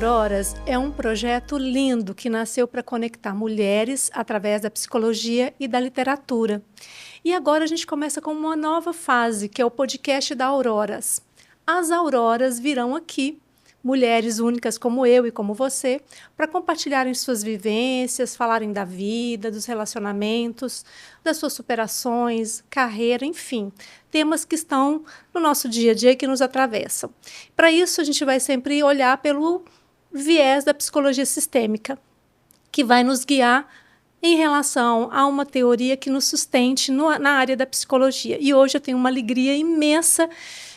Auroras é um projeto lindo que nasceu para conectar mulheres através da psicologia e da literatura. E agora a gente começa com uma nova fase, que é o podcast da Auroras. As Auroras virão aqui, mulheres únicas como eu e como você, para compartilharem suas vivências, falarem da vida, dos relacionamentos, das suas superações, carreira, enfim, temas que estão no nosso dia a dia e que nos atravessam. Para isso, a gente vai sempre olhar pelo viés da psicologia sistêmica, que vai nos guiar em relação a uma teoria que nos sustente na área da psicologia. E hoje eu tenho uma alegria imensa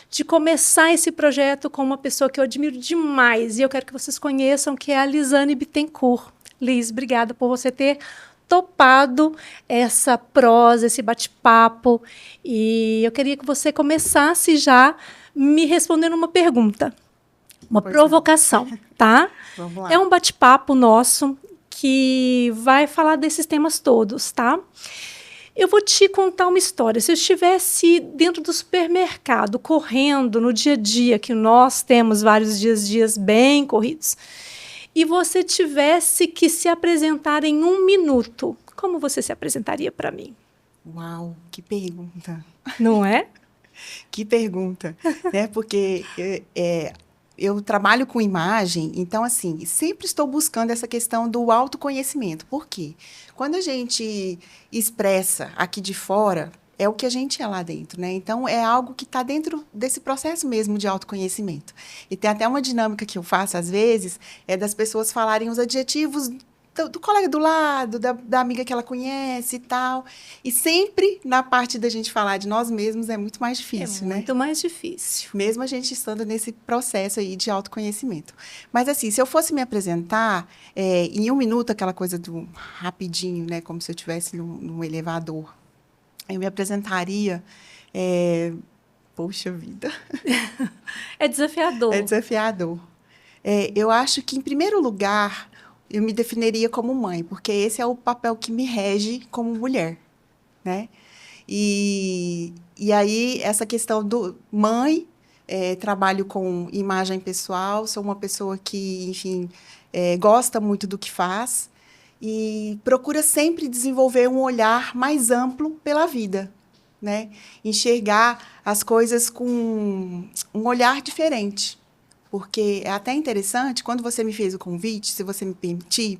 de começar esse projeto com uma pessoa que eu admiro demais, e eu quero que vocês conheçam, que é a Lisane Bittencourt. Liz, obrigada por você ter topado essa prosa, esse bate-papo, e eu queria que você começasse já me respondendo uma pergunta, uma provocação, tá? Vamos lá. É um bate-papo nosso que vai falar desses temas todos, tá? Eu vou te contar uma história. Se eu estivesse dentro do supermercado, correndo no dia a dia, que nós temos vários dias bem corridos, e você tivesse que se apresentar em 1 minuto, como você se apresentaria para mim? Uau, que pergunta. Não é? Que pergunta, né? Porque eu trabalho com imagem, então, assim, sempre estou buscando essa questão do autoconhecimento. Por quê? Quando a gente expressa aqui de fora, é o que a gente é lá dentro, né? Então, é algo que está dentro desse processo mesmo de autoconhecimento. E tem até uma dinâmica que eu faço, às vezes, é das pessoas falarem os adjetivos do colega do lado, da amiga que ela conhece e tal. E sempre, na parte da gente falar de nós mesmos, é muito mais difícil, né? É muito mais difícil. Mesmo a gente estando nesse processo aí de autoconhecimento. Mas, assim, se eu fosse me apresentar, em 1 minuto, aquela coisa do rapidinho, né? Como se eu estivesse num elevador, eu me apresentaria... Poxa vida! É desafiador. É desafiador. Eu acho que, em primeiro lugar, eu me definiria como mãe, porque esse é o papel que me rege como mulher, né? E aí, essa questão do mãe, trabalho com imagem pessoal, sou uma pessoa que, enfim, gosta muito do que faz e procura sempre desenvolver um olhar mais amplo pela vida, né? Enxergar as coisas com um olhar diferente. Porque é até interessante, quando você me fez o convite, se você me permitir,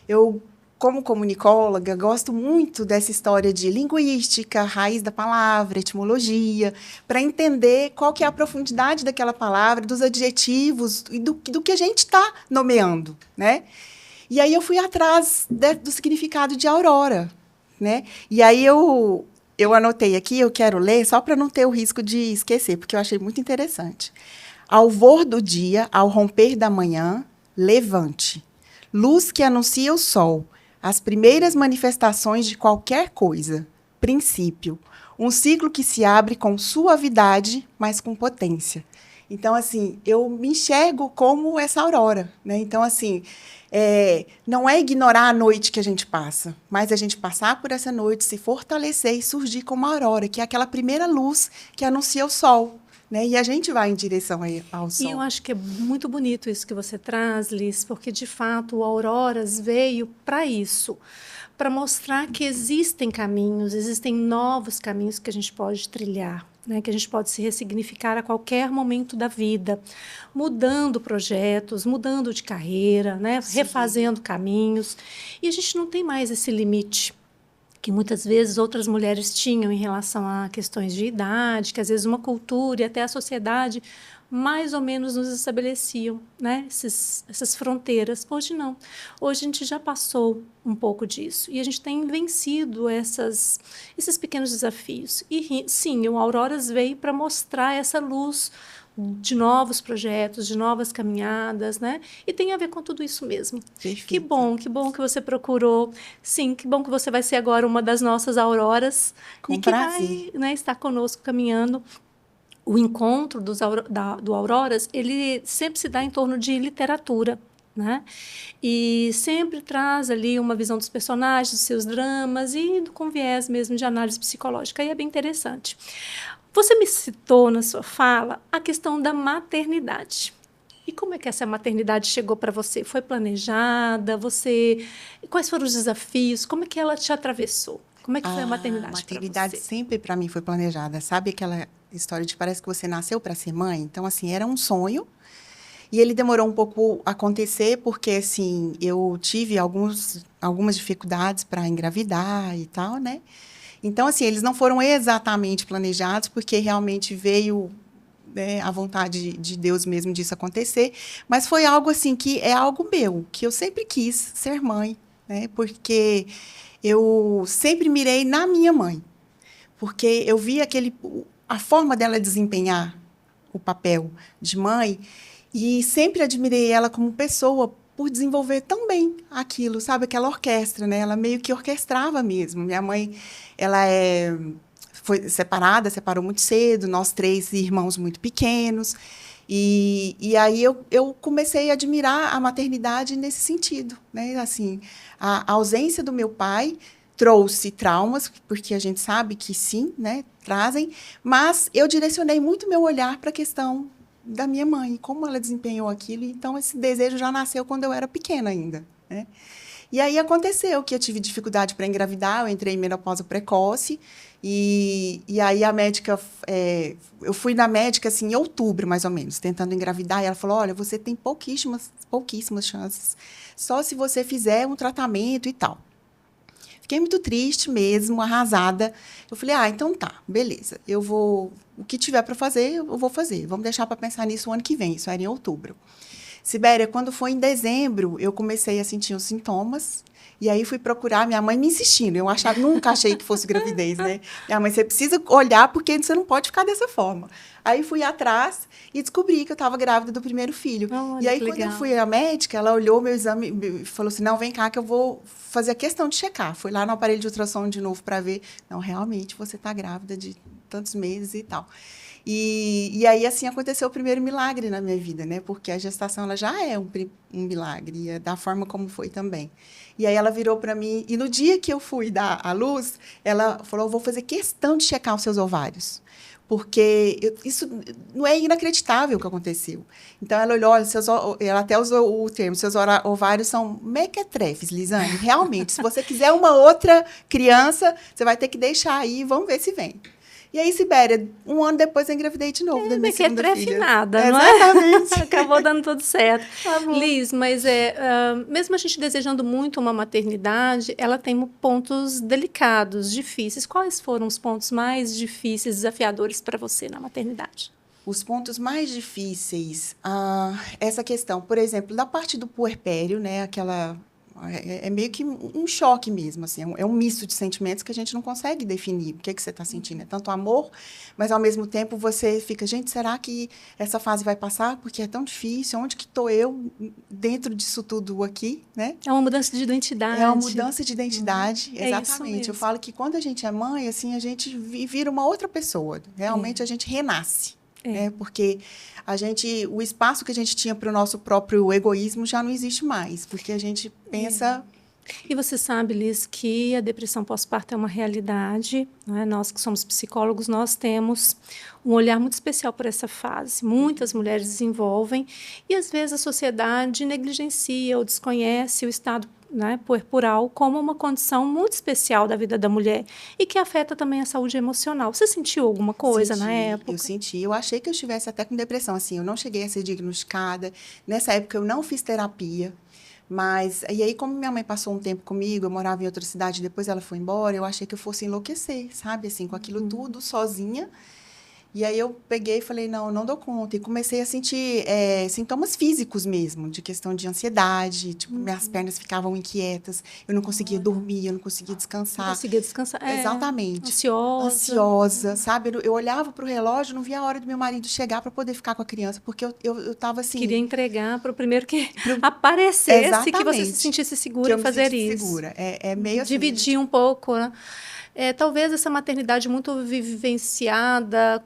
eu, como comunicóloga, gosto muito dessa história de linguística, raiz da palavra, etimologia, para entender qual que é a profundidade daquela palavra, dos adjetivos e do que a gente está nomeando, né? E aí eu fui atrás do significado de aurora, né? E aí eu anotei aqui, eu quero ler, só para não ter o risco de esquecer, porque eu achei muito interessante. Alvor do dia, ao romper da manhã, levante. Luz que anuncia o sol, as primeiras manifestações de qualquer coisa. Princípio. Um ciclo que se abre com suavidade, mas com potência. Então, assim, eu me enxergo como essa aurora, né? Então, assim, não é ignorar a noite que a gente passa, mas a gente passar por essa noite, se fortalecer e surgir como a aurora, que é aquela primeira luz que anuncia o sol. Né? E a gente vai em direção ao sol. E eu acho que é muito bonito isso que você traz, Liz, porque, de fato, o Auroras veio para isso, para mostrar que existem caminhos, existem novos caminhos que a gente pode trilhar, né? Que a gente pode se ressignificar a qualquer momento da vida, mudando projetos, mudando de carreira, né? Refazendo caminhos. E a gente não tem mais esse limite que muitas vezes outras mulheres tinham em relação a questões de idade, que às vezes uma cultura e até a sociedade mais ou menos nos estabeleciam, né? Essas fronteiras. Hoje não. Hoje a gente já passou um pouco disso e a gente tem vencido esses pequenos desafios. E sim, o Auroras veio para mostrar essa luz de novos projetos, de novas caminhadas, né? E tem a ver com tudo isso mesmo. Perfeito. Que bom que você procurou. Sim, que bom que você vai ser agora uma das nossas Auroras. Com e que prazer. vai, né, estar conosco caminhando. O encontro do Auroras, ele sempre se dá em torno de literatura, né? E sempre traz ali uma visão dos personagens, dos seus dramas e com viés mesmo de análise psicológica. E é bem interessante. Você me citou na sua fala a questão da maternidade. E como é que essa maternidade chegou para você? Foi planejada? Quais foram os desafios? Como é que ela te atravessou? Como é que foi a A maternidade para maternidade você? sempre para mim foi planejada. Sabe aquela história de parece que você nasceu para ser mãe? Então, assim, era um sonho. E ele demorou um pouco a acontecer, porque, assim, eu tive algumas dificuldades para engravidar e tal, né? Então, assim, eles não foram exatamente planejados, porque realmente veio, né, a vontade de Deus mesmo disso acontecer. Mas foi algo, assim, que é algo meu, que eu sempre quis ser mãe, né? Porque eu sempre mirei na minha mãe. Porque eu vi a forma dela desempenhar o papel de mãe e sempre admirei ela como pessoa por desenvolver tão bem aquilo, sabe? Aquela orquestra, né? Ela meio que orquestrava mesmo. Minha mãe, ela foi separou muito cedo, nós 3 irmãos muito pequenos. E aí eu comecei a admirar a maternidade nesse sentido, né? Assim, a ausência do meu pai trouxe traumas, porque a gente sabe que sim, né? Trazem, mas eu direcionei muito meu olhar para a questão da minha mãe, como ela desempenhou aquilo. Então, esse desejo já nasceu quando eu era pequena ainda, né? E aí aconteceu que eu tive dificuldade para engravidar, eu entrei em menopausa precoce, e aí a médica, eu fui na médica assim, em outubro, mais ou menos, tentando engravidar, e ela falou, olha, você tem pouquíssimas chances, só se você fizer um tratamento e tal. Fiquei muito triste mesmo, arrasada. Eu falei, então tá, beleza. O que tiver para fazer, eu vou fazer. Vamos deixar para pensar nisso o ano que vem. Isso era em outubro. Sibéria, quando foi em dezembro, eu comecei a sentir os sintomas. E aí fui procurar, minha mãe me insistindo. Nunca achei que fosse gravidez, né? Minha mãe, você precisa olhar porque você não pode ficar dessa forma. Aí fui atrás e descobri que eu estava grávida do primeiro filho. Olha, E aí, que quando eu legal. fui à médica, ela olhou meu exame e falou assim, não, vem cá que eu vou fazer a questão de checar. Fui lá no aparelho de ultrassom de novo para ver. Não, realmente, você está grávida de tantos meses e tal. E aí, assim, aconteceu o primeiro milagre na minha vida, né? Porque a gestação, ela já é um milagre, da forma como foi também. E aí, ela virou para mim, e no dia que eu fui dar à luz, ela falou, eu vou fazer questão de checar os seus ovários. Porque isso não é inacreditável o que aconteceu. Então, ela olhou, olha, ela até usou o termo, seus ovários são mequetrefes, Lisane. Realmente, se você quiser uma outra criança, você vai ter que deixar aí, vamos ver se vem. E aí, Sibéria, um ano depois eu engravidei de novo da minha segunda filha. Nada, não é? Exatamente. Acabou dando tudo certo. Tá bom. Liz, mas mesmo a gente desejando muito uma maternidade, ela tem pontos delicados, difíceis. Quais foram os pontos mais difíceis, desafiadores para você na maternidade? Os pontos mais difíceis, essa questão, por exemplo, da parte do puerpério, né? É meio que um choque mesmo, assim, é um misto de sentimentos que a gente não consegue definir. O que você está sentindo? É tanto amor, mas, ao mesmo tempo, você fica, gente, será que essa fase vai passar? Porque é tão difícil, onde que estou eu dentro disso tudo aqui, né? É uma mudança de identidade. É uma mudança de identidade, exatamente. Isso mesmo. Eu falo que quando a gente é mãe, assim, a gente vira uma outra pessoa. Realmente, a gente renasce. Né? Porque o espaço que a gente tinha para o nosso próprio egoísmo já não existe mais, porque a gente pensa. E você sabe, Liz, que a depressão pós-parto é uma realidade, né? Nós que somos psicólogos, nós temos um olhar muito especial por essa fase. Muitas mulheres desenvolvem e, às vezes, a sociedade negligencia ou desconhece o estado, né, puerperal como uma condição muito especial da vida da mulher e que afeta também a saúde emocional. Você sentiu alguma coisa na época? Eu senti. Eu achei que eu estivesse até com depressão. Assim, eu não cheguei a ser diagnosticada. Nessa época, eu não fiz terapia. Mas, e aí, como minha mãe passou um tempo comigo, eu morava em outra cidade, depois ela foi embora, eu achei que eu fosse enlouquecer, sabe? Assim, com aquilo tudo, sozinha. E aí eu peguei e falei, não dou conta. E comecei a sentir sintomas físicos mesmo, de questão de ansiedade. Tipo, minhas pernas ficavam inquietas, eu não conseguia dormir, eu não conseguia descansar. Não conseguia descansar. Exatamente. Ansiosa, sabe? Eu olhava para o relógio, não via a hora do meu marido chegar para poder ficar com a criança, porque eu estava assim... Queria entregar para o primeiro que aparecesse, exatamente, que você se sentisse segura em fazer isso. Segura. É meio assim... Dividir um pouco, né? Talvez essa maternidade muito vivenciada,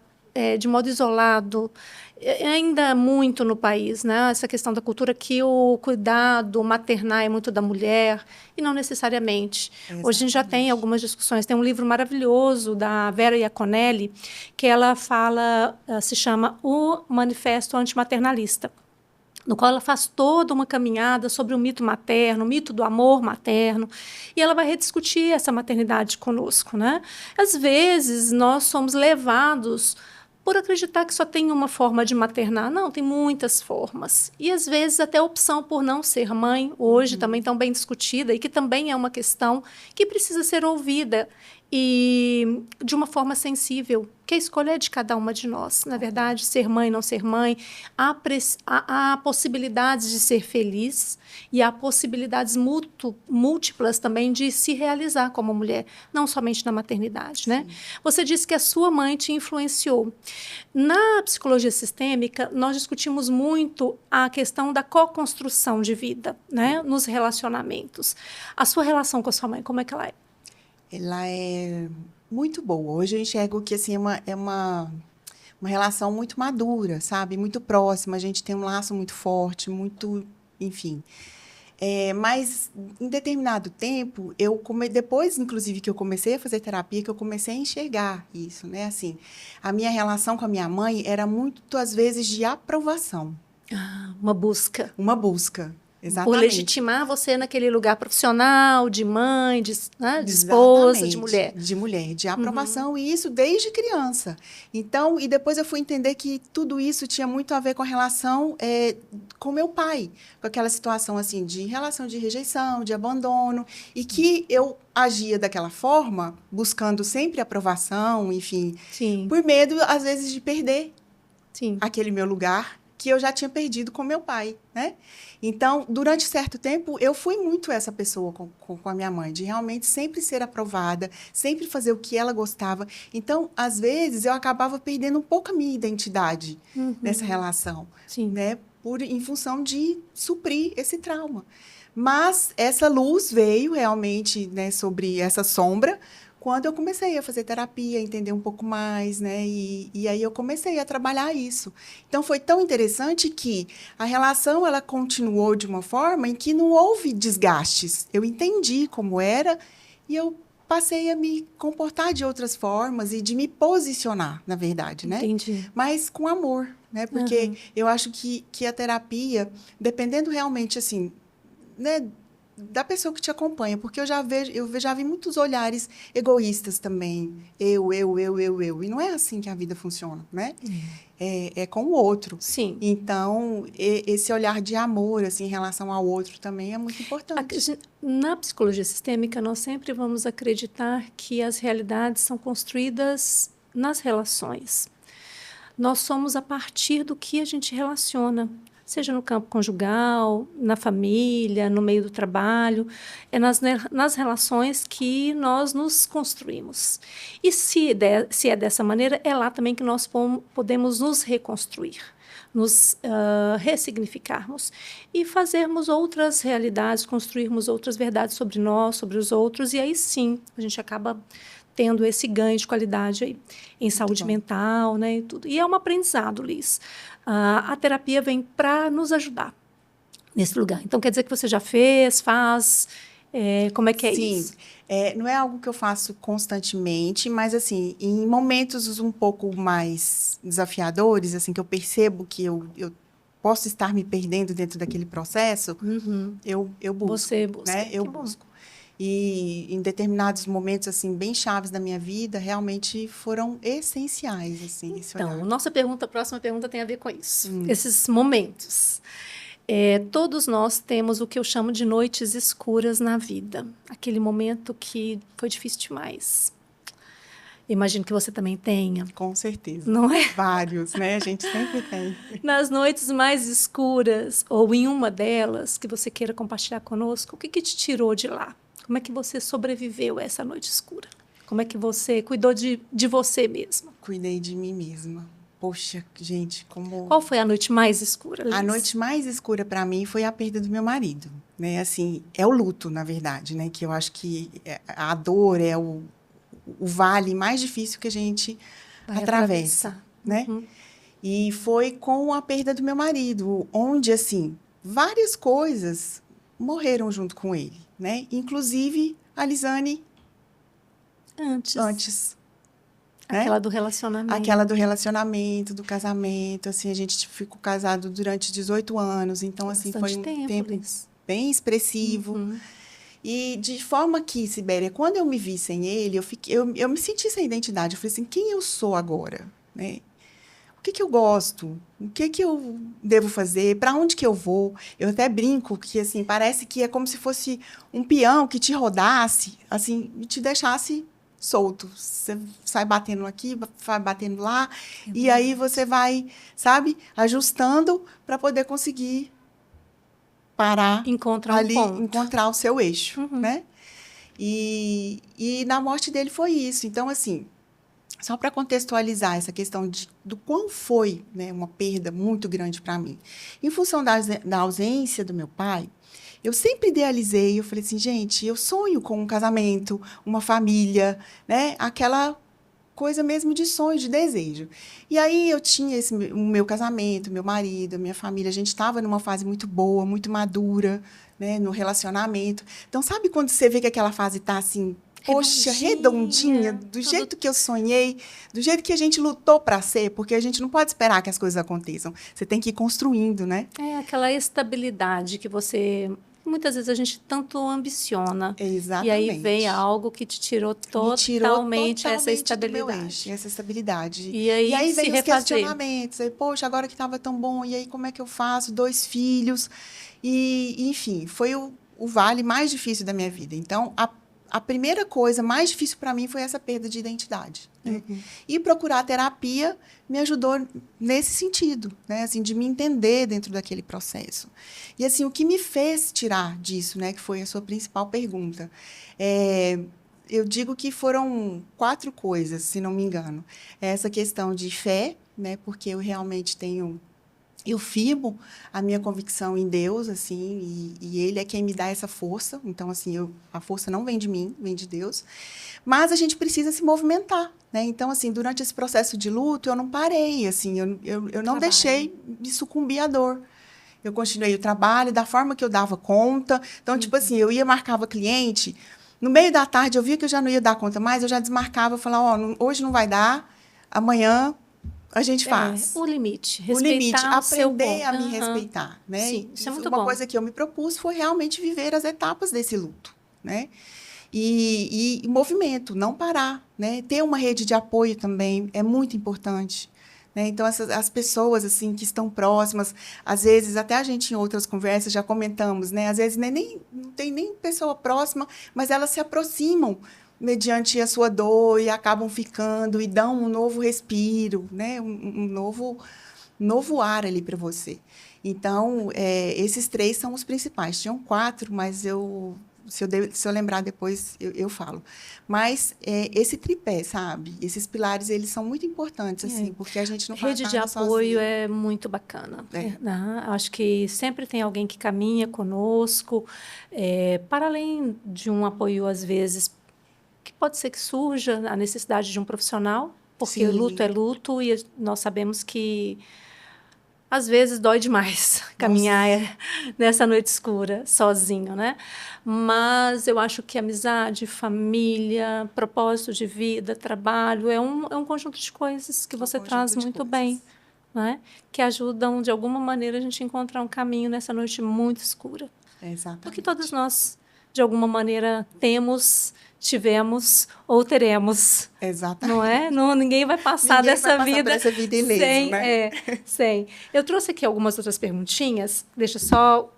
de modo isolado, ainda muito no país, né? Essa questão da cultura que o cuidado maternal é muito da mulher, e não necessariamente. Exatamente. Hoje a gente já tem algumas discussões. Tem um livro maravilhoso da Vera Iaconelli, que ela fala, se chama O Manifesto Antimaternalista. no qual ela faz toda uma caminhada sobre o mito materno, o mito do amor materno, e ela vai rediscutir essa maternidade conosco, né? Às vezes, nós somos levados por acreditar que só tem uma forma de maternar. Não, tem muitas formas. E, às vezes, até a opção por não ser mãe, hoje também tão bem discutida, e que também é uma questão que precisa ser ouvida e de uma forma sensível, que a escolha é de cada uma de nós. Na verdade, ser mãe, não ser mãe, há possibilidades de ser feliz e há possibilidades múltiplas também de se realizar como mulher, não somente na maternidade, né? Você disse que a sua mãe te influenciou. Na psicologia sistêmica, nós discutimos muito a questão da co-construção de vida, né? Nos relacionamentos. A sua relação com a sua mãe, como é que ela é? Ela é muito boa. Hoje eu enxergo que assim, uma relação muito madura, sabe? Muito próxima. A gente tem um laço muito forte, muito, enfim. Mas em determinado tempo, depois, inclusive, que eu comecei a fazer terapia, que eu comecei a enxergar isso, né? Assim, a minha relação com a minha mãe era muito, às vezes, de aprovação. Uma busca. Uma busca. Por Exatamente. legitimar você naquele lugar profissional, de mãe, de esposa, de mulher. De mulher, de aprovação, e isso desde criança. Então, e depois eu fui entender que tudo isso tinha muito a ver com a relação com meu pai, com aquela situação assim, de relação de rejeição, de abandono, e que eu agia daquela forma, buscando sempre aprovação, enfim, por medo, às vezes, de perder aquele meu lugar que eu já tinha perdido com meu pai, né? Então, durante certo tempo, eu fui muito essa pessoa com a minha mãe, de realmente sempre ser aprovada, sempre fazer o que ela gostava. Então, às vezes, eu acabava perdendo um pouco a minha identidade nessa relação, né? Em função de suprir esse trauma. Mas essa luz veio realmente, né, sobre essa sombra, quando eu comecei a fazer terapia, a entender um pouco mais, né? E aí eu comecei a trabalhar isso. Então, foi tão interessante que a relação, ela continuou de uma forma em que não houve desgastes. Eu entendi como era e eu passei a me comportar de outras formas e de me posicionar, na verdade, né? Entendi. Mas com amor, né? Porque eu acho que a terapia, dependendo realmente, assim, né, da pessoa que te acompanha, porque eu já vi muitos olhares egoístas também. Eu. E não é assim que a vida funciona, né? É com o outro. Sim. Então, esse olhar de amor, assim, em relação ao outro também é muito importante. Na psicologia sistêmica, nós sempre vamos acreditar que as realidades são construídas nas relações. Nós somos a partir do que a gente relaciona, seja no campo conjugal, na família, no meio do trabalho, é nas relações que nós nos construímos. E se é dessa maneira, é lá também que nós podemos nos reconstruir, nos ressignificarmos e fazermos outras realidades, construirmos outras verdades sobre nós, sobre os outros, e aí sim a gente acaba tendo esse ganho de qualidade aí, em saúde mental, né, e tudo. E é um aprendizado, Liz. A terapia vem para nos ajudar nesse lugar. Então, quer dizer que você já faz, como é que é isso? Sim, não é algo que eu faço constantemente, mas, assim, em momentos um pouco mais desafiadores, assim, que eu percebo que eu posso estar me perdendo dentro daquele processo, eu busco. Você busca, né? Eu busco. E em determinados momentos, assim, bem chaves da minha vida, realmente foram essenciais, assim, esse olhar. Então, próxima pergunta tem a ver com isso. Esses momentos. Todos nós temos o que eu chamo de noites escuras na vida. Aquele momento que foi difícil demais. Imagino que você também tenha. Com certeza. Não é? Vários, né? A gente sempre tem. Nas noites mais escuras, ou em uma delas, que você queira compartilhar conosco, o que te tirou de lá? Como é que você sobreviveu a essa noite escura? Como é que você cuidou de você mesma? Cuidei de mim mesma. Poxa, gente, como... Qual foi a noite mais escura, Liz? A noite mais escura para mim foi a perda do meu marido, né? Assim, é o luto, na verdade, né? Que eu acho que a dor é o vale mais difícil que a gente atravessa, né? E foi com a perda do meu marido, onde, assim, várias coisas morreram junto com ele, né? Inclusive a Lisane antes. né? Aquela do relacionamento. Aquela do relacionamento, do casamento, assim, a gente ficou casado durante 18 anos, então, assim, foi um tempo Liz. bem expressivo. E de forma que, Sibéria, quando eu me vi sem ele, eu me senti sem identidade. Eu falei assim, quem eu sou agora, né? O que eu gosto? O que eu devo fazer? Para onde que eu vou? Eu até brinco que, assim, parece que é como se fosse um peão que te rodasse, assim, e te deixasse solto. Você sai batendo aqui, vai batendo lá, e aí você vai, sabe, ajustando para poder conseguir parar encontrar ali, um ponto. encontrar o seu eixo, né? E na morte dele foi isso. Então, assim, só para contextualizar essa questão do quão foi, né, uma perda muito grande para mim. Em função da ausência do meu pai, eu sempre idealizei, eu falei assim, gente, eu sonho com um casamento, uma família, né? Aquela coisa mesmo de sonho, de desejo. E aí eu tinha o meu casamento, meu marido, a minha família, a gente estava numa fase muito boa, muito madura, né, no relacionamento. Então, sabe quando você vê que aquela fase está assim, poxa, redondinha, do jeito que eu sonhei, do jeito que a gente lutou para ser, porque a gente não pode esperar que as coisas aconteçam. Você tem que ir construindo, né? É aquela estabilidade que você... Muitas vezes a gente tanto ambiciona. Exatamente. E aí vem algo que te tirou totalmente essa estabilidade. Essa estabilidade. E aí vem os questionamentos. Aí, poxa, agora que estava tão bom, e aí como é que eu faço? 2 filhos. E enfim, foi o vale mais difícil da minha vida. Então, a primeira coisa mais difícil para mim foi essa perda de identidade. Né? E procurar terapia me ajudou nesse sentido, né? Assim, de me entender dentro daquele processo. E assim, o que me fez tirar disso, né, que foi a sua principal pergunta, eu digo que foram 4 coisas, se não me engano. Essa questão de fé, né, porque eu realmente eu firmo a minha convicção em Deus, assim, e Ele é quem me dá essa força. Então, assim, a força não vem de mim, vem de Deus. Mas a gente precisa se movimentar, né? Então, assim, durante esse processo de luto, eu não parei, assim, eu não deixei me sucumbir à dor. Eu continuei o trabalho da forma que eu dava conta. Então, tipo assim, eu marcava cliente, no meio da tarde eu via que eu já não ia dar conta mais, eu já desmarcava, falava, hoje não vai dar, amanhã a gente faz. O limite. Aprender a me respeitar, né? Sim, isso é muito bom. Uma coisa que eu me propus foi realmente viver as etapas desse luto, né? E movimento, não parar, né? Ter uma rede de apoio também é muito importante. Né? Então, as pessoas assim, que estão próximas, às vezes, até a gente em outras conversas já comentamos, né? Às vezes não tem nem pessoa próxima, mas elas se aproximam mediante a sua dor e acabam ficando e dão um novo respiro, né? um novo ar ali para você. Então, esses 3 são os principais. Tinham 4, mas se eu lembrar depois, eu falo. Mas esse tripé, sabe? Esses pilares, eles são muito importantes, assim, porque a gente não faz nada sozinho. Rede de apoio é muito bacana. Acho que sempre tem alguém que caminha conosco, para além de um apoio, às vezes, que pode ser que surja a necessidade de um profissional, porque o luto é luto e nós sabemos que às vezes dói demais caminhar nessa noite escura sozinho, né? Mas eu acho que amizade, família, propósito de vida, trabalho é um conjunto de coisas que você traz muito bem, né? Que ajudam de alguma maneira a gente a encontrar um caminho nessa noite muito escura. Exatamente. Porque todos nós de alguma maneira tivemos ou teremos. Exatamente. Não é? Ninguém vai passar dessa vida ileso, sem, né? sem. Eu trouxe aqui algumas outras perguntinhas. Deixa só...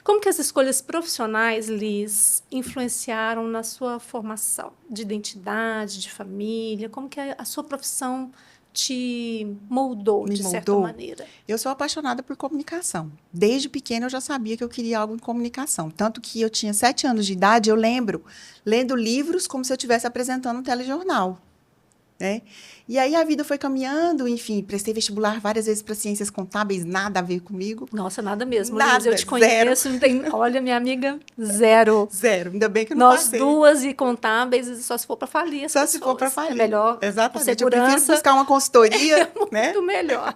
como que as escolhas profissionais, Liz, influenciaram na sua formação de identidade, de família? Como que a sua profissão te moldou, de certa maneira? Eu sou apaixonada por comunicação. Desde pequena eu já sabia que eu queria algo em comunicação. Tanto que eu tinha 7 anos de idade, eu lembro lendo livros como se eu estivesse apresentando um telejornal. Né? E aí a vida foi caminhando, enfim, prestei vestibular várias vezes para ciências contábeis, nada a ver comigo. Nossa, nada mesmo. Nada, Liz, eu te conheço, não tem, olha, minha amiga, zero. Zero, ainda bem que eu não passei. Nós 2 e contábeis, só se for para falir. Só se for para falir. É melhor. Exatamente. Segurança, eu prefiro buscar uma consultoria. Muito melhor.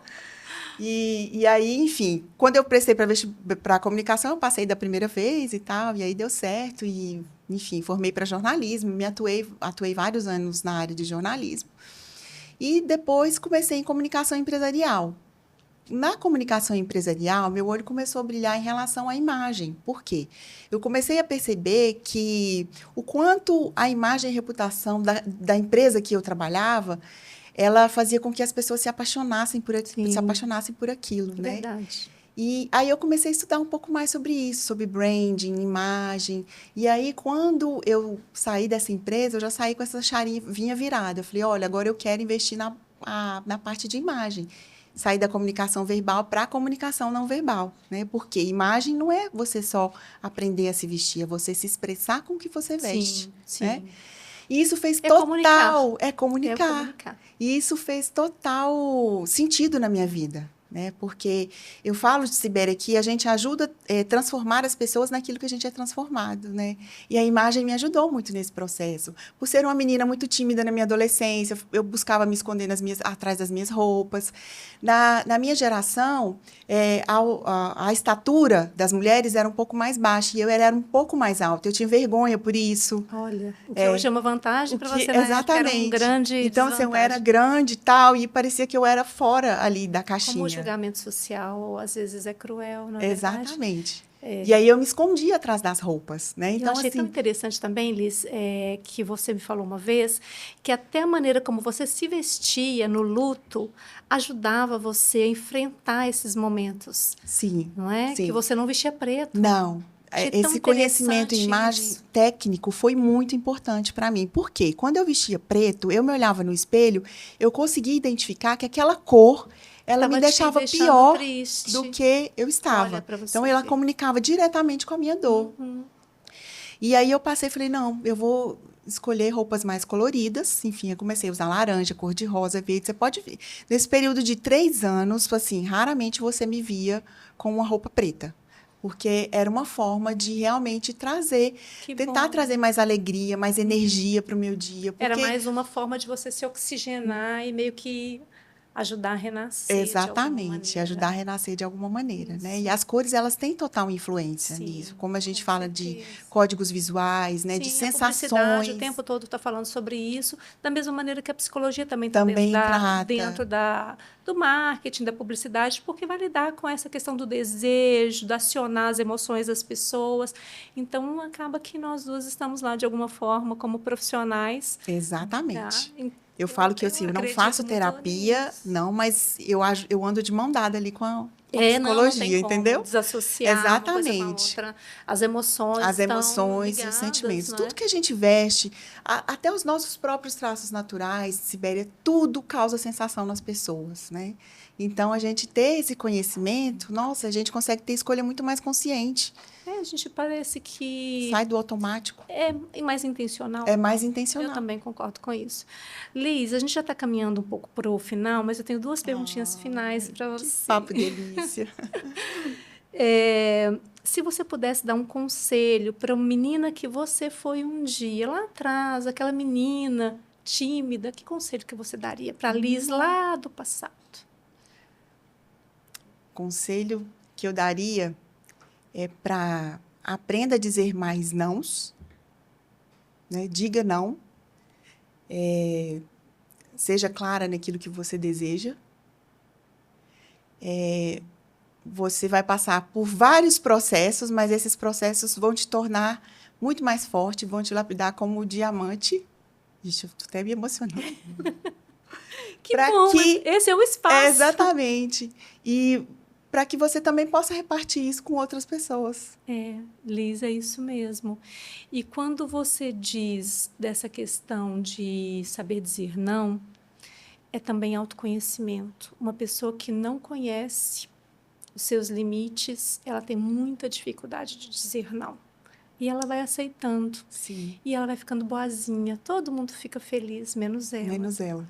E aí, enfim, quando eu prestei para comunicação, eu passei da primeira vez e tal, e aí deu certo. E, enfim, formei para jornalismo, atuei vários anos na área de jornalismo. E depois comecei em comunicação empresarial. Na comunicação empresarial, meu olho começou a brilhar em relação à imagem. Por quê? Eu comecei a perceber que o quanto a imagem e reputação da empresa que eu trabalhava, ela fazia com que as pessoas se apaixonassem por aquilo, né? Verdade. E aí eu comecei a estudar um pouco mais sobre isso, sobre branding, imagem. E aí, quando eu saí dessa empresa, eu já saí com essa chavinha virada. Eu falei, olha, agora eu quero investir na parte de imagem. Sair da comunicação verbal para a comunicação não verbal, né? Porque imagem não é você só aprender a se vestir, é você se expressar com o que você veste, sim. né? E isso fez Comunicar. É comunicar. É comunicar. E isso fez total sentido na minha vida, né? Porque eu falo de Sibéria que a gente ajuda a transformar as pessoas naquilo que a gente é transformado, né? E a imagem me ajudou muito nesse processo. Por ser uma menina muito tímida na minha adolescência, eu buscava me esconder atrás das minhas roupas. Na minha geração, a estatura das mulheres era um pouco mais baixa e eu era um pouco mais alta. Eu tinha vergonha por isso. Olha, o que hoje é uma vantagem para você, exatamente. Era um grande então, assim, eu era grande e tal, e parecia que eu era fora ali da caixinha. Como o julgamento social, às vezes, é cruel, não é exatamente. verdade? E aí eu me escondia atrás das roupas, né? Então, eu achei tão interessante também, Liz, que você me falou uma vez, que até a maneira como você se vestia no luto ajudava você a enfrentar esses momentos. Sim. Não é? Sim. Que você não vestia preto. Não. Esse conhecimento em imagem técnico foi muito importante para mim. Por quê? Quando eu vestia preto, eu me olhava no espelho, eu conseguia identificar que aquela cor ela me deixava pior triste. do que eu estava. Então, ela comunicava diretamente com a minha dor. Uhum. E aí eu passei e falei, não, eu vou escolher roupas mais coloridas. Enfim, eu comecei a usar laranja, cor-de-rosa, verde. Você pode ver. Nesse período de 3 anos, assim, raramente você me via com uma roupa preta. Porque era uma forma de realmente tentar trazer mais alegria, mais energia para o meu dia. Era mais uma forma de você se oxigenar e meio que ajudar a renascer. Exatamente, ajudar a renascer de alguma maneira, né? E as cores, elas têm total influência nisso. Como a gente fala de códigos visuais, né? Sim, de sensações. O tempo todo está falando sobre isso, da mesma maneira que a psicologia também está dentro do marketing, da publicidade, porque vai lidar com essa questão do desejo, de acionar as emoções das pessoas. Então, acaba que nós duas estamos lá, de alguma forma, como profissionais. Exatamente. Tá? Eu falo que assim, eu não faço terapia, não, mas eu ando de mão dada ali com a psicologia, não tem entendeu? Como desassociar exatamente. Uma coisa com a outra. As emoções ligadas, e os sentimentos. Tudo que a gente veste, até os nossos próprios traços naturais, Sibéria, tudo causa sensação nas pessoas, né? Então, a gente ter esse conhecimento, nossa, a gente consegue ter escolha muito mais consciente. A gente parece que... sai do automático. É mais intencional. É mais intencional. Eu também concordo com isso. Liz, a gente já está caminhando um pouco para o final, mas eu tenho 2 perguntinhas finais para você. Que papo delícia. Se você pudesse dar um conselho para uma menina que você foi um dia, lá atrás, aquela menina tímida, que conselho que você daria para a Liz lá do passado? Conselho que eu daria para aprenda a dizer mais nãos, né? Diga não, seja clara naquilo que você deseja. Você vai passar por vários processos, mas esses processos vão te tornar muito mais forte, vão te lapidar como diamante. Ixi, eu estou até me emocionando. Que bom, esse é o espaço. Exatamente. E para que você também possa repartir isso com outras pessoas. Liz, é isso mesmo. E quando você diz dessa questão de saber dizer não, é também autoconhecimento. Uma pessoa que não conhece os seus limites, ela tem muita dificuldade de dizer não. E ela vai aceitando. Sim. E ela vai ficando boazinha. Todo mundo fica feliz, menos ela. Menos ela.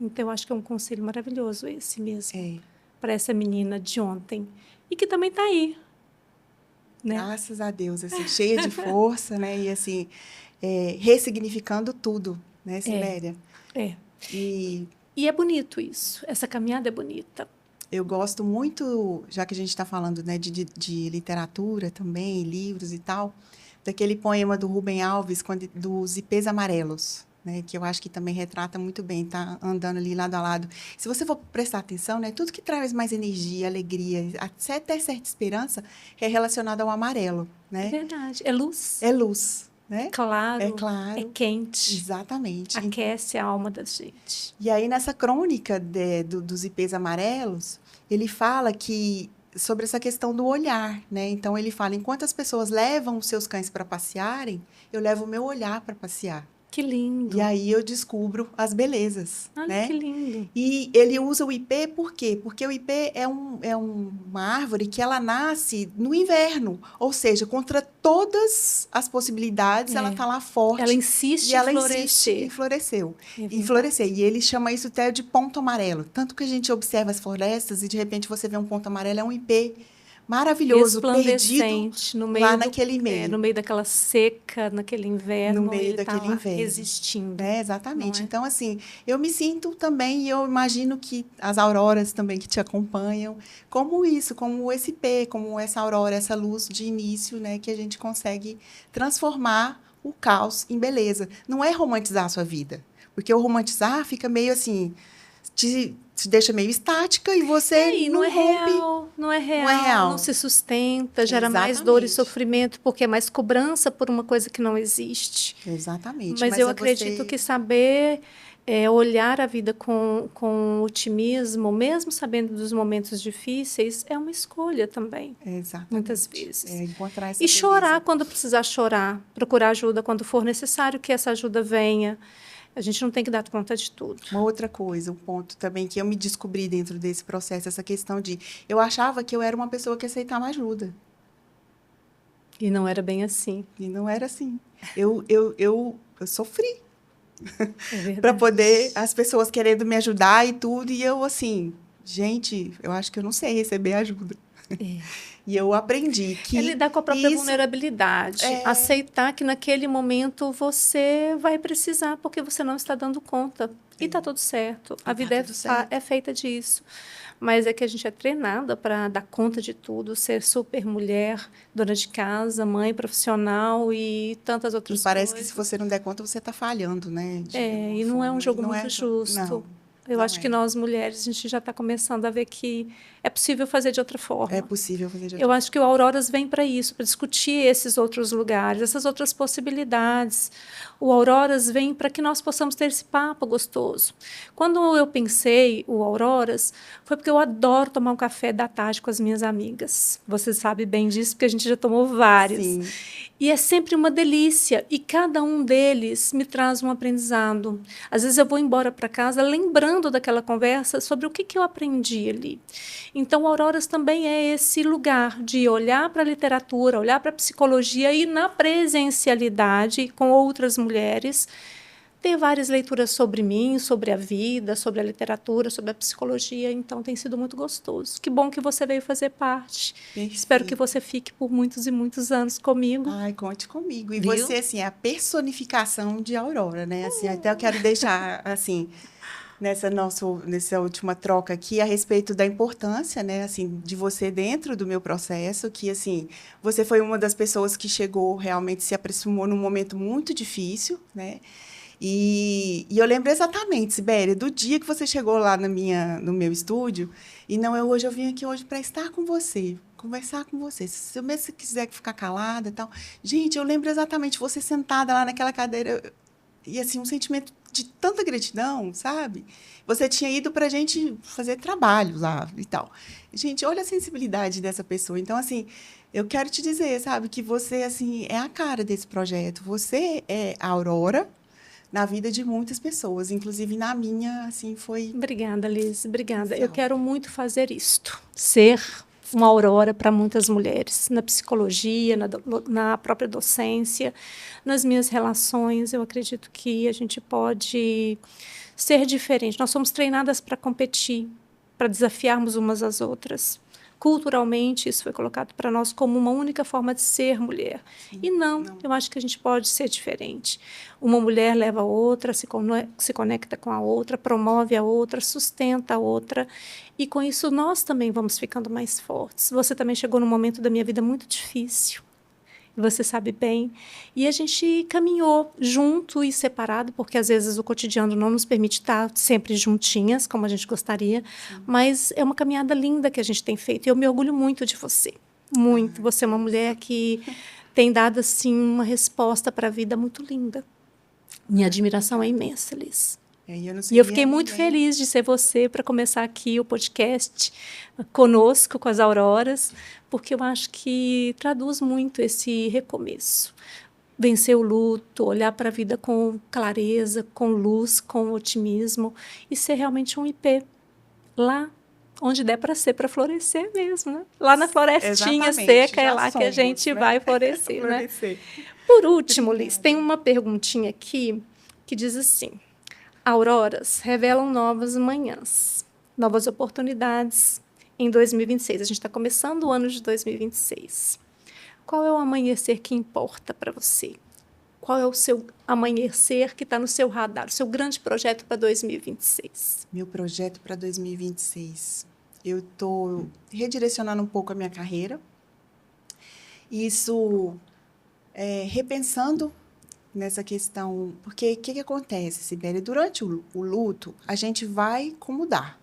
Então, eu acho que é um conselho maravilhoso esse mesmo. Para essa menina de ontem. E que também está aí. Né? Graças a Deus, assim, cheia de força, né? E assim, ressignificando tudo, né, Sibéria? E é bonito isso. Essa caminhada é bonita. Eu gosto muito, já que a gente está falando, né, de literatura também, livros e tal, daquele poema do Rubem Alves, dos ipês amarelos, né, que eu acho que também retrata muito bem, tá andando ali lado a lado. Se você for prestar atenção, né, tudo que traz mais energia, alegria, até certa esperança, é relacionado ao amarelo, É né? verdade. É luz, É luz, é né? É claro, é claro, quente, exatamente. aquece a alma da gente. E aí, nessa crônica dos ipês amarelos, ele fala que sobre essa questão do olhar, né? Então, ele fala, enquanto as pessoas levam os seus cães para passearem, eu levo o meu olhar para passear. Que E lindo. aí eu descubro as belezas, Olha que né? lindo. E ele usa o ipê por quê? Porque o ipê uma árvore que ela nasce no inverno, ou seja, contra todas as possibilidades, ela É. está lá Ela forte e insiste em ela insiste em florescer. É florescer. verdade. E ele chama isso até de ponto amarelo. Tanto que a gente observa as florestas e de repente você vê um ponto amarelo, é um ipê maravilhoso, perdido Resplandecente no lá meio naquele no meio, meio daquela seca, naquele no inverno, meio ele está daquele lá inverno. resistindo, Né, não exatamente. é? Então, assim, eu me sinto também, e eu imagino que as auroras também que te acompanham, como isso, como esse P, como essa aurora, essa luz de início, né, que a gente consegue transformar o caos em beleza. Não é romantizar a sua vida, porque o romantizar fica meio assim, te deixa meio estática e você É, e não é não rompe, real, não é não é real, não real. se sustenta, gera mais dor e Exatamente. sofrimento, porque é mais cobrança por uma coisa que não existe. Exatamente. Mas Mas eu é acredito você. que saber olhar a vida com otimismo, mesmo sabendo dos momentos difíceis, é uma escolha também, muitas Exatamente. vezes. É encontrar essa E chorar beleza. quando precisar chorar, procurar ajuda quando for necessário que essa ajuda venha. A gente não tem que dar conta de tudo. Uma outra coisa, um ponto também que eu me descobri dentro desse processo, essa questão de eu achava que eu era uma pessoa que aceitava ajuda. E não era bem assim. E não era assim. Eu sofri É para verdade. poder as pessoas querendo me ajudar e tudo, e eu assim, gente, eu acho que eu não sei receber ajuda. É. E eu aprendi É que lidar com a própria isso vulnerabilidade. é Aceitar que naquele momento você vai precisar porque você não está dando conta. E está tudo certo. A e tá vida tudo certo. é feita disso. Mas é que a gente é treinada para dar conta de tudo, ser super mulher, dona de casa, mãe profissional e tantas E outras parece que se coisas. você não der conta, você está falhando, né? De É, alguma e não é um forma. E jogo não muito é, não, justo. Eu não acho que é. nós mulheres, a gente já está começando a ver que é possível fazer de outra É forma. possível fazer de Eu outra acho que o Auroras vem para isso, para discutir esses outros lugares, essas outras possibilidades. O Auroras vem para que nós possamos ter esse papo gostoso. Quando eu pensei o Auroras, foi porque eu adoro tomar um café da tarde com as minhas amigas. Você sabe bem disso, porque a gente já tomou vários. Sim, E é sempre uma delícia. E cada um deles me traz um aprendizado. Às vezes eu vou embora para casa lembrando daquela conversa sobre o que eu aprendi ali. Então, o Auroras também é esse lugar de olhar para a literatura, olhar para a psicologia e na presencialidade com outras mulheres, ter várias leituras sobre mim, sobre a vida, sobre a literatura, sobre a psicologia. Então, tem sido muito gostoso. Que bom que você veio fazer parte. Espero que perfeito. você fique por muitos e muitos anos comigo. Ai, conte comigo. E Viu? você, assim, é a personificação de Aurora, né? Assim, até eu quero deixar, assim, nessa última troca aqui, a respeito da importância, né, assim, de você dentro do meu processo, que, assim, você foi uma das pessoas que chegou, realmente se aproximou num momento muito difícil, né? E eu lembro exatamente, Sibéria, do dia que você chegou lá no meu estúdio, e não, eu vim aqui hoje para estar com você, conversar com você. Se eu mesmo quiser ficar calada e tal. Gente, eu lembro exatamente você sentada lá naquela cadeira, e assim, um sentimento de tanta gratidão, sabe? Você tinha ido para a gente fazer trabalho lá e tal. Gente, olha a sensibilidade dessa pessoa. Então, assim, eu quero te dizer, sabe, que você, assim, é a cara desse projeto. Você é a Aurora na vida de muitas pessoas, inclusive na minha, assim, foi Obrigada, Liz. Obrigada. Eu especial. quero muito fazer isto. Ser uma aurora para muitas mulheres, na psicologia, na própria docência, nas minhas relações. Eu acredito que a gente pode ser diferente. Nós somos treinadas para competir, para desafiarmos umas às outras. culturalmente isso foi colocado para nós como uma única forma de ser mulher. Sim, E não, eu acho que a gente pode ser diferente. Uma mulher leva a outra, se conecta com a outra, promove a outra, sustenta a outra, e com isso nós também vamos ficando mais fortes. Você também chegou num momento da minha vida muito difícil, você sabe bem, e a gente caminhou junto e separado, porque às vezes o cotidiano não nos permite estar sempre juntinhas, como a gente gostaria, mas é uma caminhada linda que a gente tem feito, e eu me orgulho muito de você, muito. Você é uma mulher que tem dado assim uma resposta para a vida muito linda. Minha admiração é imensa, Liz. E eu fiquei muito feliz de ser você para começar aqui o podcast conosco, com as Auroras, porque eu acho que traduz muito esse recomeço. Vencer o luto, olhar para a vida com clareza, com luz, com otimismo e ser realmente um IP lá onde der para ser, para florescer mesmo, né? Lá na florestinha seca é lá que a gente vai florescer, né? Por último, Liz, tem uma perguntinha aqui que diz assim: Auroras revelam novas manhãs, novas oportunidades em 2026. A gente está começando o ano de 2026. Qual é o amanhecer que importa para você? Qual é o seu amanhecer que está no seu radar, o seu grande projeto para 2026? Meu projeto para 2026. Eu estou redirecionando um pouco a minha carreira. Isso, repensando nessa questão, porque o que acontece, Sibeli? Durante o luto, a gente vai como dá.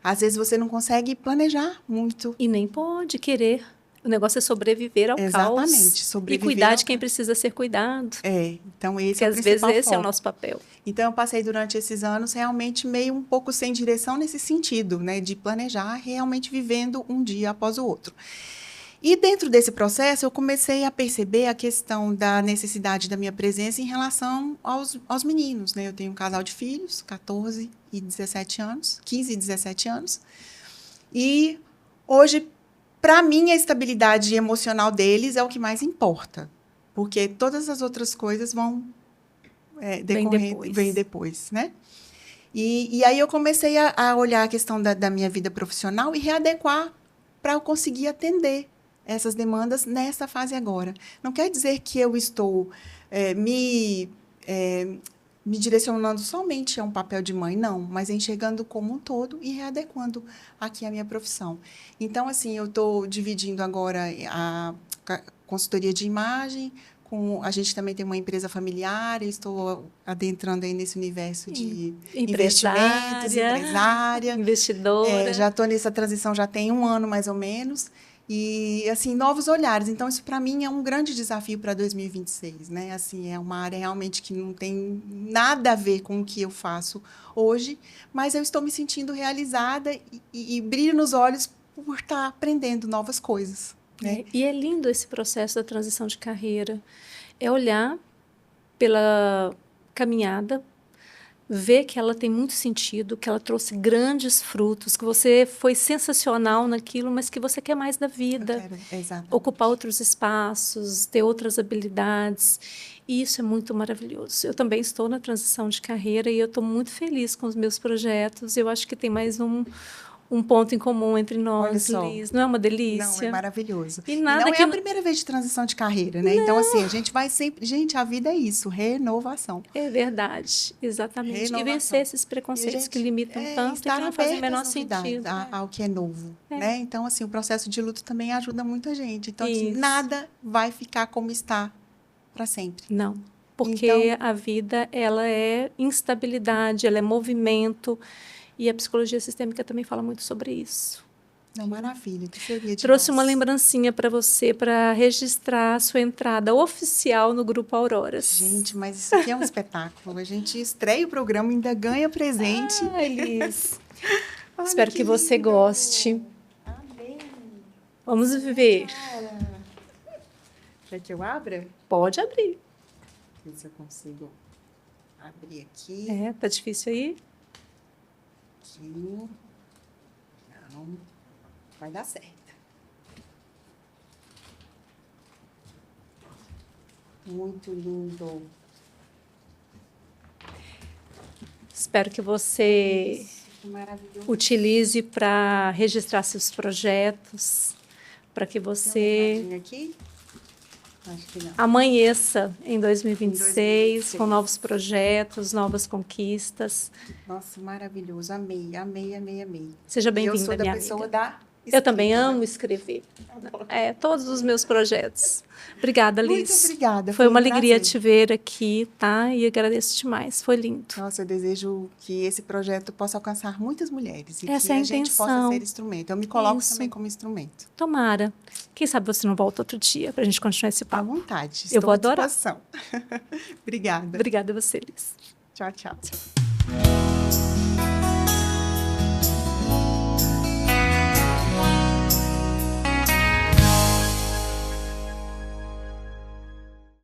Às vezes você não consegue planejar muito. E nem pode querer. O negócio é sobreviver ao caos. Exatamente, sobreviver e cuidar de quem precisa ser cuidado. Então esse que é o às vezes principal esse foco. É o nosso papel. Então eu passei durante esses anos realmente meio um pouco sem direção nesse sentido, né, de planejar, realmente vivendo um dia após o outro. E dentro desse processo, eu comecei a perceber a questão da necessidade da minha presença em relação aos meninos, né? Eu tenho um casal de filhos, 14 e 17 anos, 15 e 17 anos. E hoje, para mim, a estabilidade emocional deles é o que mais importa. Porque todas as outras coisas vão vem depois, né? E aí eu comecei a olhar a questão da minha vida profissional e readequar para eu conseguir atender essas demandas nessa fase agora. Não quer dizer que eu estou me direcionando somente a um papel de mãe, não, mas enxergando como um todo e readequando aqui a minha profissão. Então, assim, eu estou dividindo agora a consultoria de imagem, a gente também tem uma empresa familiar, eu estou adentrando aí nesse universo de investimentos, empresária. Investidora. Já estou nessa transição já tem 1 ano, mais ou menos. E, assim, novos olhares. Então, isso, para mim, é um grande desafio para 2026, né? Assim, é uma área realmente que não tem nada a ver com o que eu faço hoje, mas eu estou me sentindo realizada e brilho nos olhos por estar aprendendo novas coisas. Né? E é lindo esse processo da transição de carreira. É olhar pela caminhada, ver que ela tem muito sentido, que ela trouxe grandes frutos, que você foi sensacional naquilo, mas que você quer mais da vida. Ocupar outros espaços, ter outras habilidades. E isso é muito maravilhoso. Eu também estou na transição de carreira e eu estou muito feliz com os meus projetos. Eu acho que tem mais um ponto em comum entre nós, Liz. Não é uma delícia? Não, é maravilhoso. E não é a primeira vez de transição de carreira, né? Não. Então, assim, a gente vai sempre... Gente, a vida é isso, renovação. É verdade, exatamente. Renovação. E vencer esses preconceitos que limitam tanto e que não fazem o menor sentido. Ao que é novo, né? Então, assim, o processo de luto também ajuda muita gente. Então, assim, nada vai ficar como está para sempre. Não, porque a vida, ela é instabilidade, ela é movimento. E a psicologia sistêmica também fala muito sobre isso. Não, maravilha, que seria de Trouxe uma lembrancinha para você, para registrar a sua entrada oficial no Grupo Auroras. Gente, mas isso aqui é um espetáculo. A gente estreia o programa, ainda ganha presente. Liz. Espero que você goste. Amém. Vamos ver. Quer que eu abra? Pode abrir. Ver se eu consigo abrir aqui. Tá difícil aí? Não, vai dar certo. Muito lindo. Espero que você Que maravilhoso. Utilize para registrar seus projetos, para que você Tem um aqui? Acho que não. amanheça em 2026 2026 com novos projetos, novas conquistas. Nossa, maravilhoso. Amei, amei, amei, amei. Seja E eu bem-vinda, sou da minha pessoa amiga. da Eu também escrita. amo escrever. Todos os meus projetos. Obrigada, Liz. Muito obrigada. Foi uma um alegria prazer. te ver aqui, tá? E agradeço demais. Foi lindo. Nossa, eu desejo que esse projeto possa alcançar muitas mulheres e Essa que é a a gente possa intenção. ser instrumento. Eu me coloco Isso. também como instrumento. Tomara. Quem sabe você não volta outro dia para a gente continuar esse À papo. vontade. Eu Estou vou à adorar. disposição. Obrigada. Obrigada a você, Liz. Tchau, tchau.